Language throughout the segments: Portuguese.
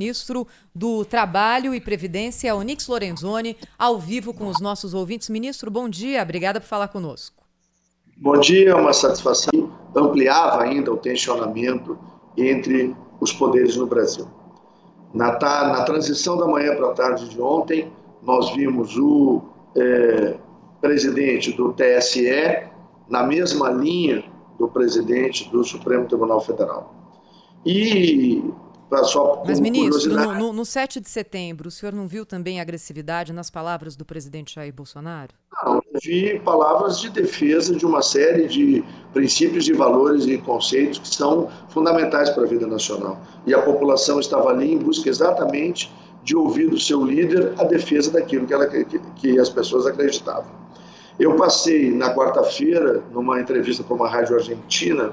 Ministro do Trabalho e Previdência, Onyx Lorenzoni, ao vivo com os nossos ouvintes. Ministro, bom dia, obrigada por falar conosco. Bom dia, é uma satisfação. Ampliava ainda o tensionamento entre os poderes no Brasil. Na transição da manhã para a tarde de ontem, nós vimos o presidente do TSE na mesma linha do presidente do Supremo Tribunal Federal. Mas, ministro, no 7 de setembro, o senhor não viu também agressividade nas palavras do presidente Jair Bolsonaro? Não, eu vi palavras de defesa de uma série de princípios e valores e conceitos que são fundamentais para a vida nacional. E a população estava ali em busca exatamente de ouvir do seu líder a defesa daquilo que as pessoas acreditavam. Eu passei, na quarta-feira, numa entrevista para uma rádio argentina,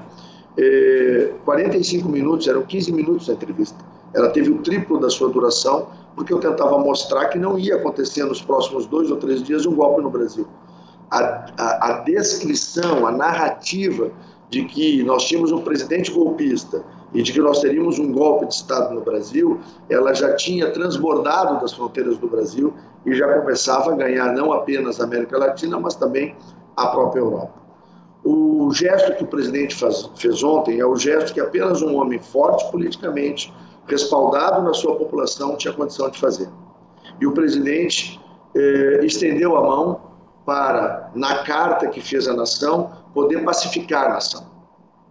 45 minutos, eram 15 minutos a entrevista. Ela teve o triplo da sua duração, porque eu tentava mostrar que não ia acontecer nos próximos 2 ou 3 dias um golpe no Brasil. A descrição, a narrativa de que nós tínhamos um presidente golpista e de que nós teríamos um golpe de Estado no Brasil, ela já tinha transbordado das fronteiras do Brasil e já começava a ganhar não apenas a América Latina, mas também a própria Europa. O gesto que o presidente fez ontem é o gesto que apenas um homem forte politicamente, respaldado na sua população, tinha condição de fazer. E o presidente estendeu a mão para, na carta que fez à nação, poder pacificar a nação.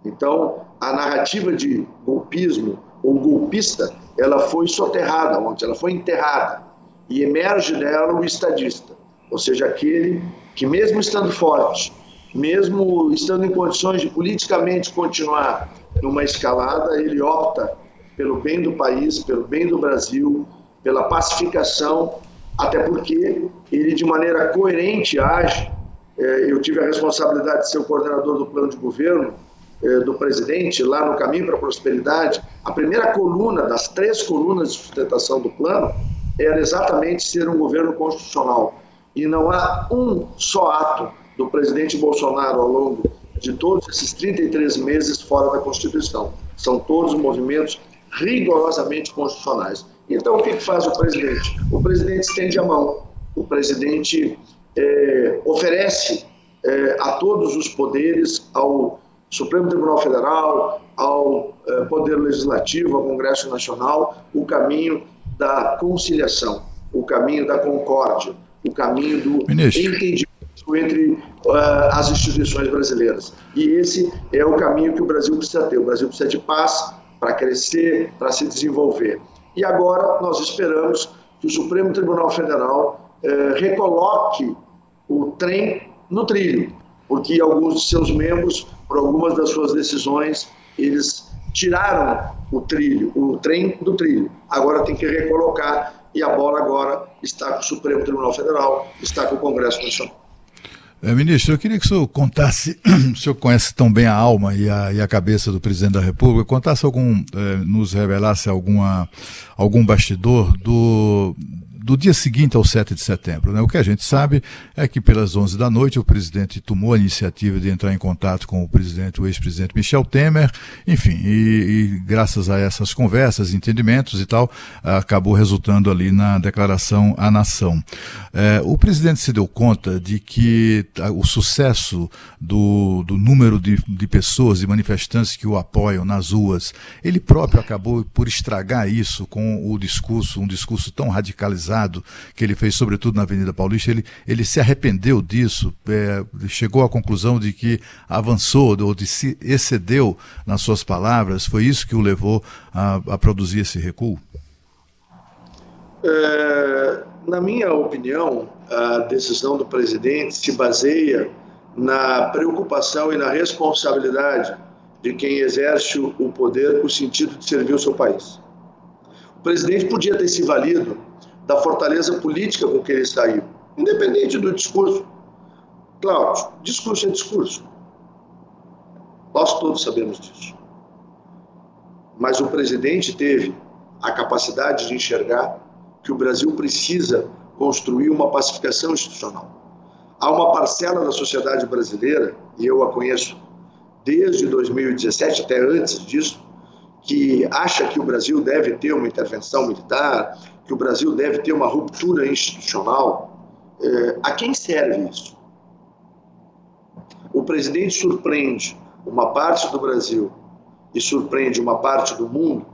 Então, a narrativa de golpismo ou golpista, ela foi soterrada ontem, ela foi enterrada. E emerge dela o estadista, ou seja, aquele que mesmo estando forte, mesmo estando em condições de politicamente continuar numa escalada, ele opta pelo bem do país, pelo bem do Brasil, pela pacificação, até porque ele de maneira coerente age. Eu tive a responsabilidade de ser o coordenador do plano de governo do presidente lá no Caminho para a Prosperidade. A primeira coluna das 3 colunas de sustentação do plano era exatamente ser um governo constitucional. E não há um só ato do presidente Bolsonaro ao longo de todos esses 33 meses fora da Constituição. São todos movimentos rigorosamente constitucionais. Então, o que faz o presidente? O presidente estende a mão. O presidente oferece a todos os poderes, ao Supremo Tribunal Federal, ao Poder Legislativo, ao Congresso Nacional, o caminho da conciliação, o caminho da concórdia, o caminho do entendimento entre as instituições brasileiras. E esse é o caminho que o Brasil precisa ter. O Brasil precisa de paz para crescer, para se desenvolver. E agora nós esperamos que o Supremo Tribunal Federal recoloque o trem no trilho, porque alguns de seus membros, por algumas das suas decisões, eles tiraram o trem do trilho. Agora tem que recolocar e a bola agora está com o Supremo Tribunal Federal, está com o Congresso Nacional. Ministro, eu queria que o senhor contasse, o senhor conhece tão bem a alma e a cabeça do presidente da República, contasse nos revelasse algum bastidor do dia seguinte ao 7 de setembro. Né? O que a gente sabe é que pelas 11 da noite o presidente tomou a iniciativa de entrar em contato com o ex-presidente Michel Temer, enfim, e graças a essas conversas, entendimentos e tal, acabou resultando ali na declaração à nação. O presidente se deu conta de que o sucesso do número de pessoas e manifestantes que o apoiam nas ruas, ele próprio acabou por estragar isso com um discurso tão radicalizado que ele fez, sobretudo na Avenida Paulista. Ele se arrependeu disso, chegou à conclusão de que avançou ou de se excedeu nas suas palavras. Foi isso que o levou a produzir esse recuo? Na minha opinião, a decisão do presidente se baseia na preocupação e na responsabilidade de quem exerce o poder com o sentido de servir o seu país. O presidente podia ter se valido da fortaleza política com que ele saiu, independente do discurso. Cláudio, discurso é discurso. Nós todos sabemos disso. Mas o presidente teve a capacidade de enxergar que o Brasil precisa construir uma pacificação institucional. Há uma parcela da sociedade brasileira, e eu a conheço desde 2017, até antes disso, que acha que o Brasil deve ter uma intervenção militar, que o Brasil deve ter uma ruptura institucional, a quem serve isso? O presidente surpreende uma parte do Brasil e surpreende uma parte do mundo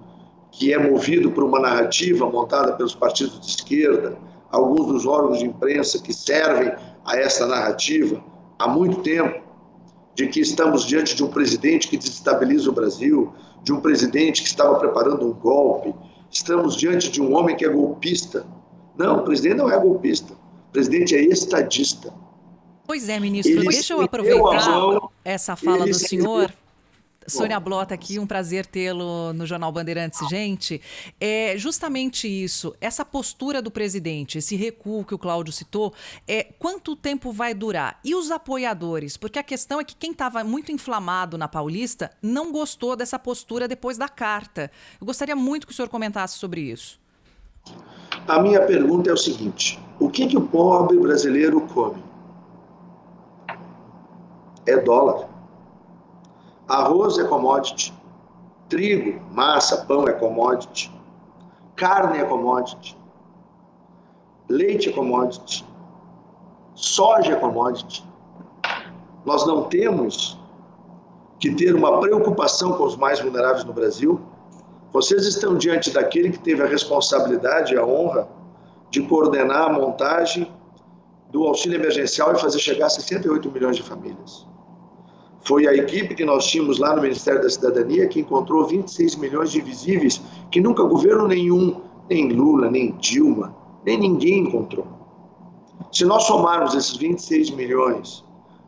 que é movido por uma narrativa montada pelos partidos de esquerda, alguns dos órgãos de imprensa que servem a essa narrativa há muito tempo, de que estamos diante de um presidente que desestabiliza o Brasil, de um presidente que estava preparando um golpe, estamos diante de um homem que é golpista. Não, o presidente não é golpista, o presidente é estadista. Pois é, ministro, deixa eu aproveitar essa fala do senhor. Sônia Blota aqui, um prazer tê-lo no Jornal Bandeirantes. Gente, é justamente isso, essa postura do presidente, esse recuo que o Cláudio citou, quanto tempo vai durar? E os apoiadores? Porque a questão é que quem estava muito inflamado na Paulista não gostou dessa postura depois da carta. Eu gostaria muito que o senhor comentasse sobre isso. A minha pergunta é o seguinte: o que o pobre brasileiro come? É dólar. Arroz é commodity, trigo, massa, pão é commodity, carne é commodity, leite é commodity, soja é commodity. Nós não temos que ter uma preocupação com os mais vulneráveis no Brasil. Vocês estão diante daquele que teve a responsabilidade e a honra de coordenar a montagem do auxílio emergencial e fazer chegar a 68 milhões de famílias. Foi a equipe que nós tínhamos lá no Ministério da Cidadania que encontrou 26 milhões de invisíveis que nunca governo nenhum, nem Lula, nem Dilma, nem ninguém encontrou. Se nós somarmos esses 26 milhões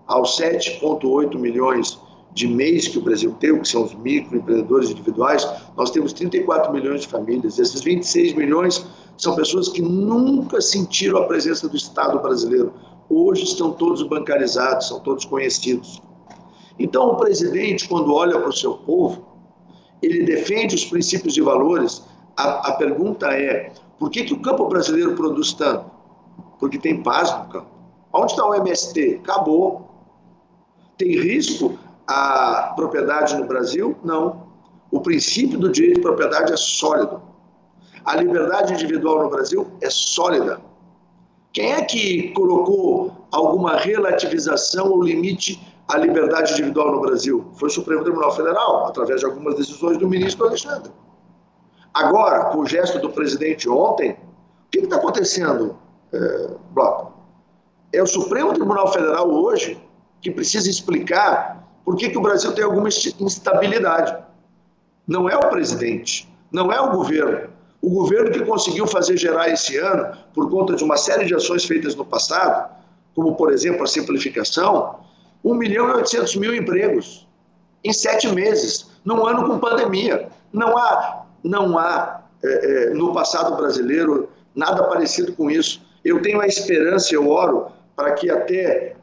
aos 7,8 milhões de MEIs que o Brasil tem, que são os microempreendedores individuais, nós temos 34 milhões de famílias. Esses 26 milhões são pessoas que nunca sentiram a presença do Estado brasileiro. Hoje estão todos bancarizados, são todos conhecidos. Então, o presidente, quando olha para o seu povo, ele defende os princípios e valores. A pergunta é, por que o campo brasileiro produz tanto? Porque tem paz no campo. Onde está o MST? Acabou. Tem risco a propriedade no Brasil? Não. O princípio do direito de propriedade é sólido. A liberdade individual no Brasil é sólida. Quem é que colocou alguma relativização ou limite à liberdade individual no Brasil? Foi o Supremo Tribunal Federal, através de algumas decisões do ministro Alexandre. Agora, com o gesto do presidente ontem, o que está acontecendo, Blota? É o Supremo Tribunal Federal hoje que precisa explicar por que o Brasil tem alguma instabilidade. Não é o presidente, não é o governo. O governo que conseguiu fazer gerar esse ano, por conta de uma série de ações feitas no passado, como, por exemplo, a simplificação, 1.800.000 empregos em 7 meses, num ano com pandemia. Não há no passado brasileiro nada parecido com isso. Eu tenho a esperança, eu oro, para que até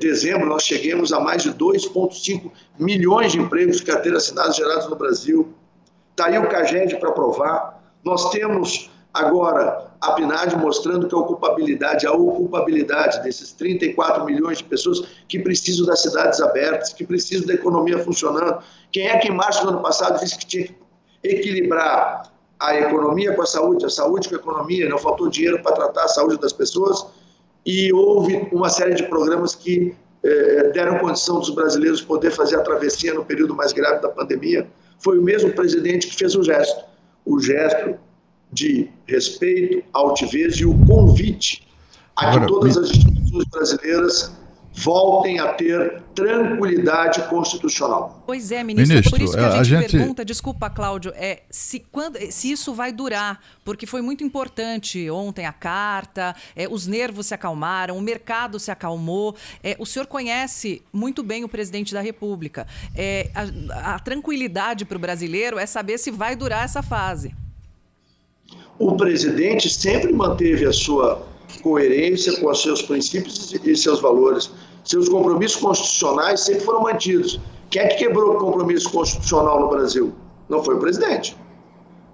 dezembro nós cheguemos a mais de 2,5 milhões de empregos de carteira assinada gerados no Brasil. Está aí o CAGED para provar. Nós temos agora a PNAD mostrando que a ocupabilidade desses 34 milhões de pessoas que precisam das cidades abertas, que precisam da economia funcionando. Quem é que em março do ano passado disse que tinha que equilibrar a economia com a saúde com a economia, não faltou dinheiro para tratar a saúde das pessoas? E houve uma série de programas que deram condição dos brasileiros poder fazer a travessia no período mais grave da pandemia. Foi o mesmo presidente que fez o gesto de respeito, altivez e o convite a que todas as instituições brasileiras voltem a ter tranquilidade constitucional. Pois é, ministro, por isso que a gente pergunta, desculpa, Cláudio, se isso vai durar, porque foi muito importante ontem a carta, os nervos se acalmaram, o mercado se acalmou, o senhor conhece muito bem o presidente da República. A tranquilidade para o brasileiro é saber se vai durar essa fase. O presidente sempre manteve a sua coerência com os seus princípios e seus valores. Seus compromissos constitucionais sempre foram mantidos. Quem é que quebrou o compromisso constitucional no Brasil? Não foi o presidente.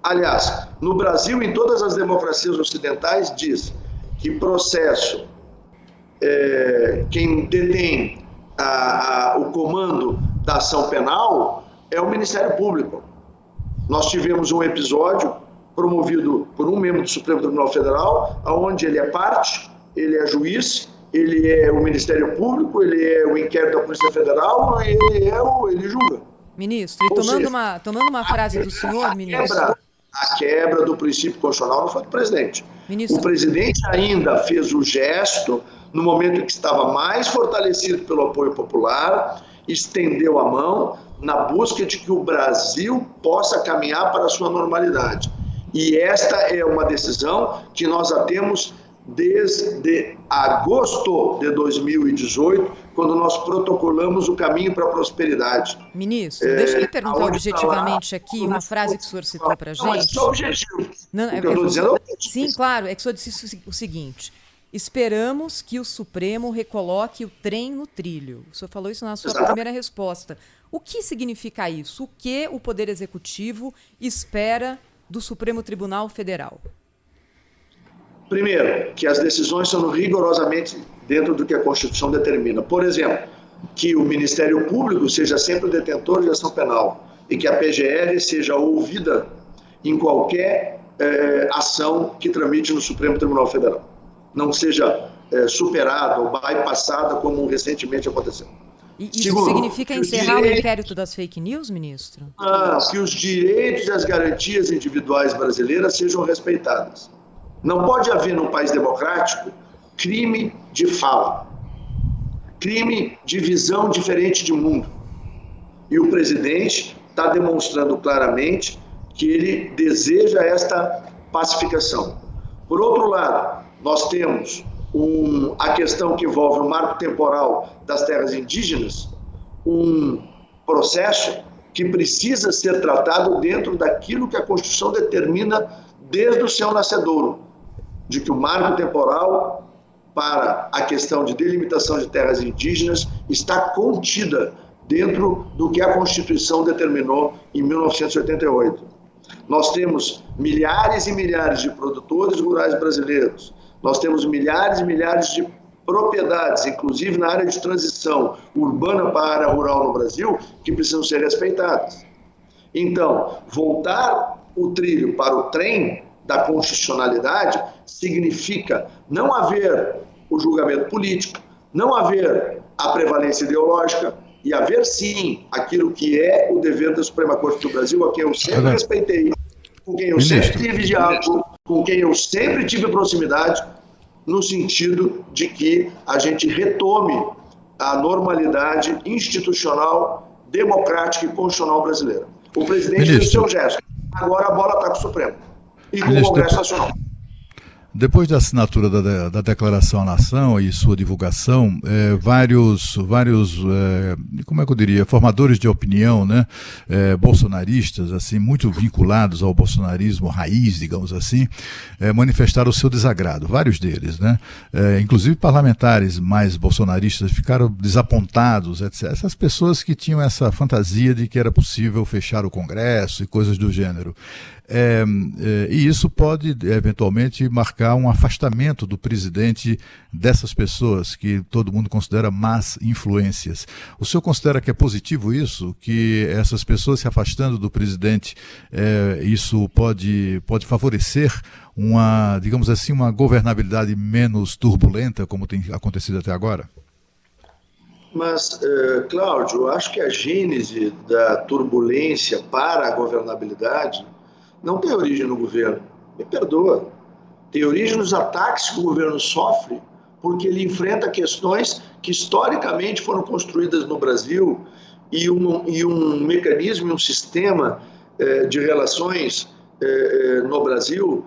Aliás, no Brasil, em todas as democracias ocidentais, diz que processo, quem detém o comando da ação penal é o Ministério Público. Nós tivemos um episódio promovido por um membro do Supremo Tribunal Federal, onde ele é parte, ele é juiz, ele é o Ministério Público, ele é o inquérito da Polícia Federal e ele julga. Ministro, e tomando uma frase do senhor, ministro... A quebra do princípio constitucional não foi do presidente. Ministro... O presidente ainda fez o gesto no momento em que estava mais fortalecido pelo apoio popular, estendeu a mão na busca de que o Brasil possa caminhar para a sua normalidade. E esta é uma decisão que nós já temos desde agosto de 2018, quando nós protocolamos o caminho para a prosperidade. Ministro, deixa eu lhe perguntar objetivamente aqui uma frase que o senhor citou para a gente. Não, mas é objetivo. Não, o que eu estou dizendo é objetivo. Sim, claro, é que o senhor disse o seguinte: esperamos que o Supremo recoloque o trem no trilho. O senhor falou isso na sua primeira resposta. O que significa isso? O que o Poder Executivo espera do Supremo Tribunal Federal? Primeiro, que as decisões são rigorosamente dentro do que a Constituição determina. Por exemplo, que o Ministério Público seja sempre o detentor de ação penal e que a PGR seja ouvida em qualquer ação que tramite no Supremo Tribunal Federal. Não seja superada ou bypassada como recentemente aconteceu. E isso segundo, significa encerrar o inquérito das fake news, ministro? Que os direitos e as garantias individuais brasileiras sejam respeitadas. Não pode haver num país democrático crime de fala, crime de visão diferente de mundo. E o presidente está demonstrando claramente que ele deseja esta pacificação. Por outro lado, nós temos a questão que envolve o marco temporal das terras indígenas, um processo que precisa ser tratado dentro daquilo que a Constituição determina desde o seu nascedouro, de que o marco temporal para a questão de delimitação de terras indígenas está contida dentro do que a Constituição determinou em 1988. Nós temos milhares e milhares de produtores rurais brasileiros, nós temos milhares e milhares de propriedades, inclusive na área de transição urbana para a área rural no Brasil, que precisam ser respeitadas. Então, voltar o trilho para o trem da constitucionalidade significa não haver o julgamento político, não haver a prevalência ideológica e haver sim aquilo que é o dever da Suprema Corte do Brasil, a quem eu sempre respeitei, com quem eu sempre tive diálogo, com quem eu sempre tive proximidade, no sentido de que a gente retome a normalidade institucional, democrática e constitucional brasileira. O presidente fez o seu gesto, agora a bola está com o Supremo e com o Congresso Nacional. Depois da assinatura da Declaração à Nação e sua divulgação, vários como é que eu diria, formadores de opinião, né, bolsonaristas, assim, muito vinculados ao bolsonarismo raiz, digamos assim, manifestaram o seu desagrado, vários deles, né, inclusive parlamentares mais bolsonaristas ficaram desapontados, etc. Essas pessoas que tinham essa fantasia de que era possível fechar o Congresso e coisas do gênero. E isso pode, eventualmente, marcar um afastamento do presidente dessas pessoas que todo mundo considera más influências. O senhor considera que é positivo isso? Que essas pessoas se afastando do presidente, isso pode favorecer uma, digamos assim, uma governabilidade menos turbulenta, como tem acontecido até agora? Mas, Cláudio, eu acho que a gênese da turbulência para a governabilidade não tem origem no governo, me perdoa. Tem origem nos ataques que o governo sofre porque ele enfrenta questões que historicamente foram construídas no Brasil e um mecanismo e um sistema de relações no Brasil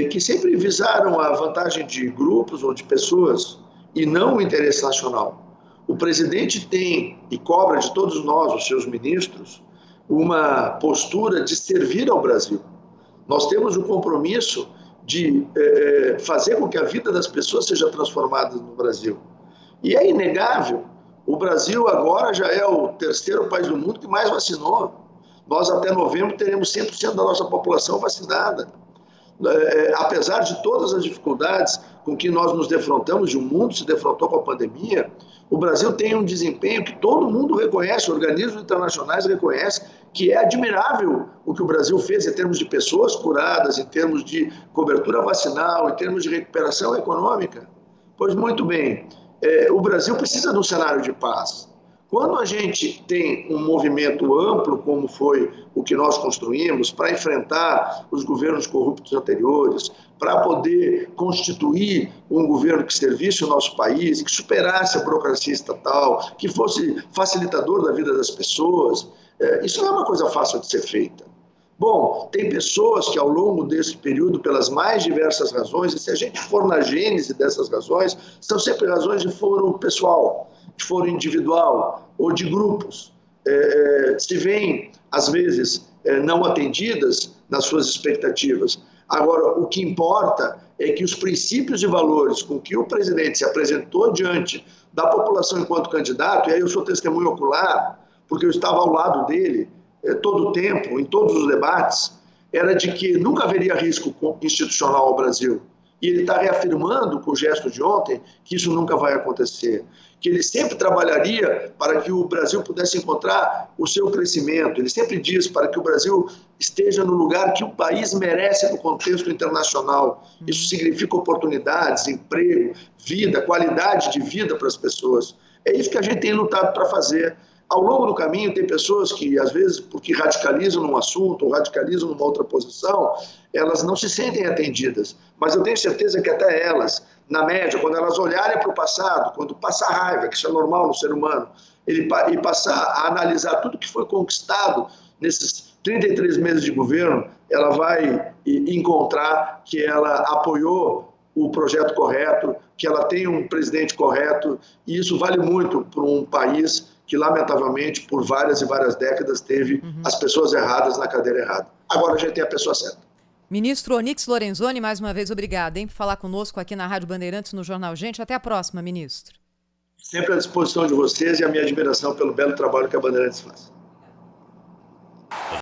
que sempre visaram a vantagem de grupos ou de pessoas e não o interesse nacional. O presidente tem e cobra de todos nós, os seus ministros, uma postura de servir ao Brasil. Nós temos o compromisso de fazer com que a vida das pessoas seja transformada no Brasil. E é inegável, o Brasil agora já é o terceiro país do mundo que mais vacinou. Nós até novembro teremos 100% da nossa população vacinada. Apesar de todas as dificuldades com que nós nos defrontamos, e o mundo se defrontou com a pandemia, o Brasil tem um desempenho que todo mundo reconhece, organismos internacionais reconhecem, que é admirável o que o Brasil fez em termos de pessoas curadas, em termos de cobertura vacinal, em termos de recuperação econômica. Pois muito bem, o Brasil precisa de um cenário de paz. Quando a gente tem um movimento amplo, como foi o que nós construímos, para enfrentar os governos corruptos anteriores, para poder constituir um governo que servisse o nosso país, que superasse a burocracia estatal, que fosse facilitador da vida das pessoas, isso não é uma coisa fácil de ser feita. Bom, tem pessoas que ao longo desse período, pelas mais diversas razões, e se a gente for na gênese dessas razões, são sempre razões de foro pessoal, de foro individual ou de grupos, se veem, às vezes, não atendidas nas suas expectativas. Agora, o que importa é que os princípios e valores com que o presidente se apresentou diante da população enquanto candidato, e aí eu sou testemunho ocular, porque eu estava ao lado dele todo o tempo, em todos os debates, era de que nunca haveria risco institucional ao Brasil. E ele está reafirmando com o gesto de ontem que isso nunca vai acontecer. Que ele sempre trabalharia para que o Brasil pudesse encontrar o seu crescimento. Ele sempre diz para que o Brasil esteja no lugar que o país merece no contexto internacional. Isso significa oportunidades, emprego, vida, qualidade de vida para as pessoas. É isso que a gente tem lutado para fazer. Ao longo do caminho, tem pessoas que, às vezes, porque radicalizam num assunto ou radicalizam numa outra posição, elas não se sentem atendidas. Mas eu tenho certeza que até elas, na média, quando elas olharem para o passado, quando passar raiva, que isso é normal no ser humano, e passar a analisar tudo que foi conquistado nesses 33 meses de governo, ela vai encontrar que ela apoiou o projeto correto, que ela tem um presidente correto, e isso vale muito para um país que, lamentavelmente, por várias e várias décadas, teve as pessoas erradas na cadeira errada. Agora a gente tem a pessoa certa. Ministro Onyx Lorenzoni, mais uma vez, obrigada, por falar conosco aqui na Rádio Bandeirantes, no Jornal Gente. Até a próxima, ministro. Sempre à disposição de vocês e a minha admiração pelo belo trabalho que a Bandeirantes faz.